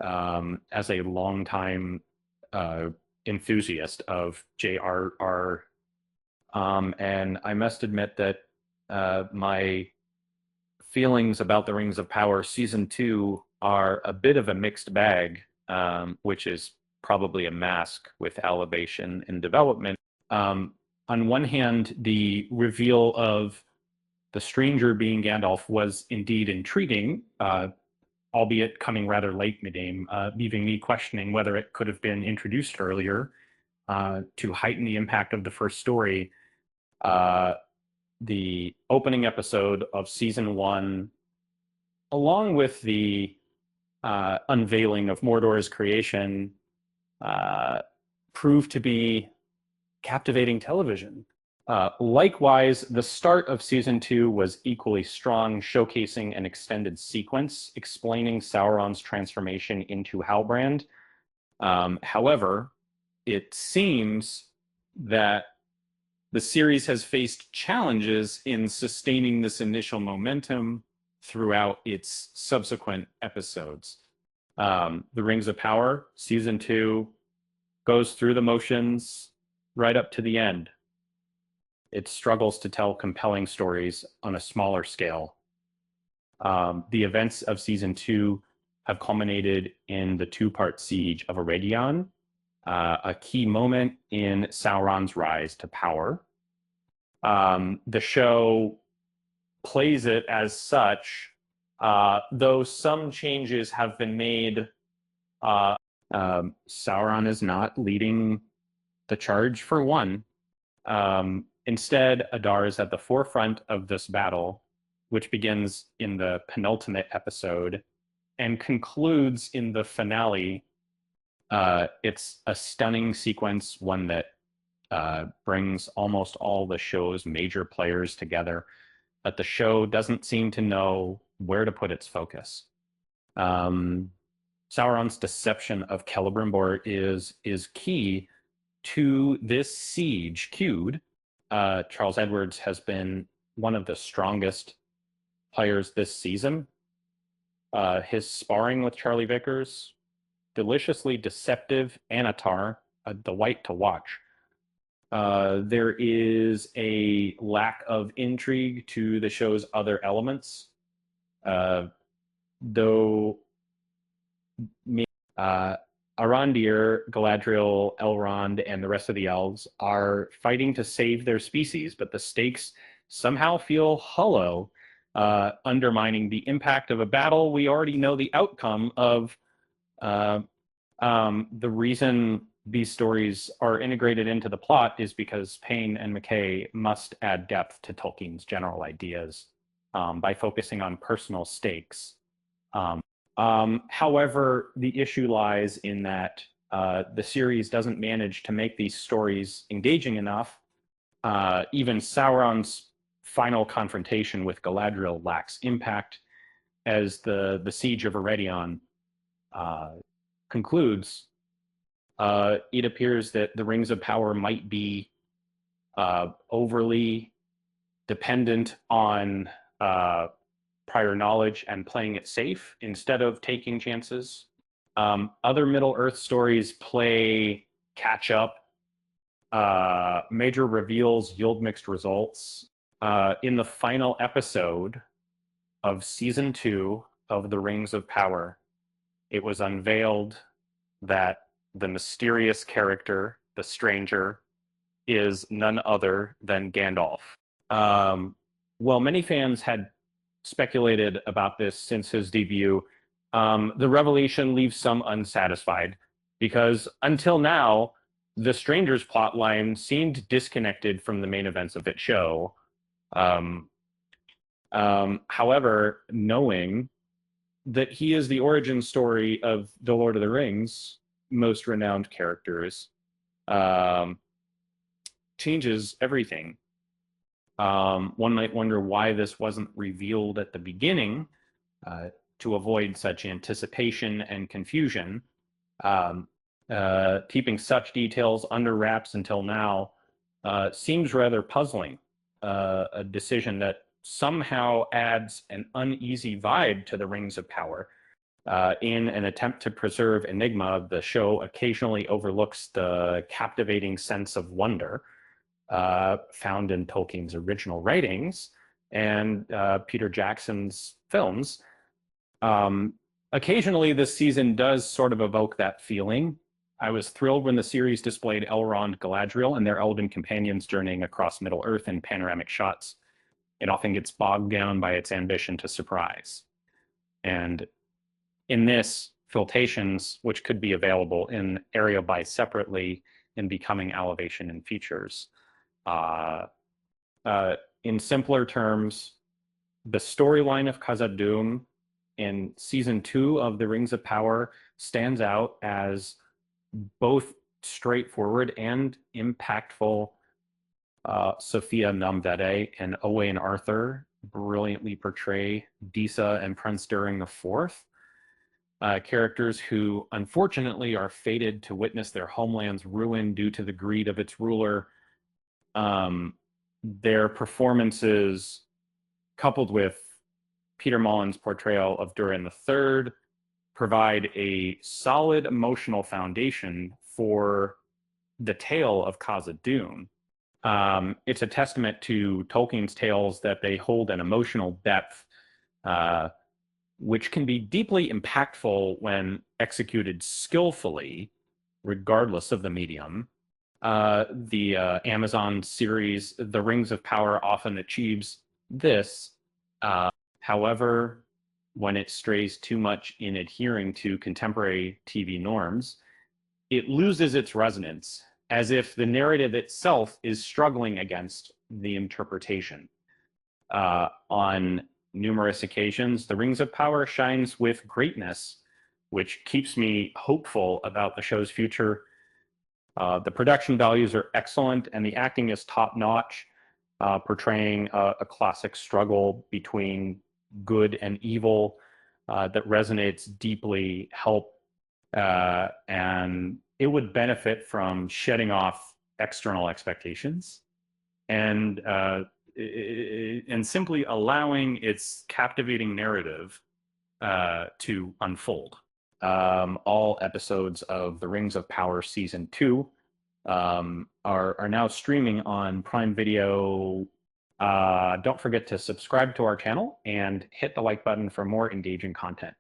as a longtime uh, enthusiast of J.R.R. And I must admit that my feelings about the Rings of Power season two are a bit of a mixed bag, which is probably a mask with elevation and development. Um, on one hand, the reveal of the stranger being Gandalf was indeed intriguing, albeit coming rather late in the game, leaving me questioning whether it could have been introduced earlier to heighten the impact of the first story. Uh, the opening episode of season one, along with the unveiling of Mordor's creation, uh, proved to be captivating television. Likewise, the start of season two was equally strong, showcasing an extended sequence explaining Sauron's transformation into Halbrand. However, it seems that the series has faced challenges in sustaining this initial momentum throughout its subsequent episodes. The Rings of Power, season two, goes through the motions right up to the end. It struggles to tell compelling stories on a smaller scale. The events of season two have culminated in the two-part siege of Eregion, a key moment in Sauron's rise to power. The show plays it as such, though some changes have been made. Uh, Sauron is not leading the charge for one. Instead, Adar is at the forefront of this battle, which begins in the penultimate episode and concludes in the finale. It's a stunning sequence, one that brings almost all the show's major players together, but the show doesn't seem to know where to put its focus. Um, Sauron's deception of Celebrimbor is key to this siege queued. Charles Edwards has been one of the strongest players this season. His sparring with Charlie Vickers, deliciously deceptive Anatar, a delight to watch. There is a lack of intrigue to the show's other elements, though uh, Arondir, Galadriel, Elrond, and the rest of the elves are fighting to save their species, but the stakes somehow feel hollow, undermining the impact of a battle we already know the outcome of. Uh, the reason these stories are integrated into the plot is because Payne and McKay must add depth to Tolkien's general ideas by focusing on personal stakes. Um, However, the issue lies in that the series doesn't manage to make these stories engaging enough. Even Sauron's final confrontation with Galadriel lacks impact, as the siege of Eregion concludes. It appears that the Rings of Power might be overly dependent on prior knowledge and playing it safe instead of taking chances. Other Middle Earth stories play catch up. Major reveals yield mixed results. In the final episode of season two of The Rings of Power, it was unveiled that the mysterious character, the stranger, is none other than Gandalf. Well, many fans had speculated about this since his debut. The revelation leaves some unsatisfied because until now, the Stranger's plotline seemed disconnected from the main events of its show. Um, However, knowing that he is the origin story of the Lord of the Rings most renowned characters um, changes everything. One might wonder why this wasn't revealed at the beginning to avoid such anticipation and confusion. Um, Keeping such details under wraps until now seems rather puzzling. A decision that somehow adds an uneasy vibe to the Rings of Power. In an attempt to preserve enigma, the show occasionally overlooks the captivating sense of wonder found in Tolkien's original writings and Peter Jackson's films. Um, Occasionally, this season does sort of evoke that feeling. I was thrilled when the series displayed Elrond, Galadriel, and their elven companions journeying across Middle Earth in panoramic shots. It often gets bogged down by its ambition to surprise. And in this, filtrations, which could be available in Area by separately in Becoming Elevation and Features. Uh, in simpler terms, the storyline of Khazad-dûm in season 2 of The Rings of Power stands out as both straightforward and impactful. Sophia Namdade and Owain Arthur brilliantly portray Disa and Prince Durin the Fourth, characters who unfortunately are fated to witness their homeland's ruin due to the greed of its ruler. Their performances, coupled with Peter Mullen's portrayal of Durin III, provide a solid emotional foundation for the tale of Khazad-dûm. It's a testament to Tolkien's tales that they hold an emotional depth, which can be deeply impactful when executed skillfully, regardless of the medium. The Amazon series, The Rings of Power, often achieves this. However, when it strays too much in adhering to contemporary TV norms, it loses its resonance, as if the narrative itself is struggling against the interpretation. On numerous occasions, The Rings of Power shines with greatness, which keeps me hopeful about the show's future. The production values are excellent, and the acting is top-notch, portraying a classic struggle between good and evil that resonates deeply. And it would benefit from shedding off external expectations and simply allowing its captivating narrative to unfold. All episodes of The Rings of Power Season 2 are now streaming on Prime Video. Don't forget to subscribe to our channel and hit the like button for more engaging content.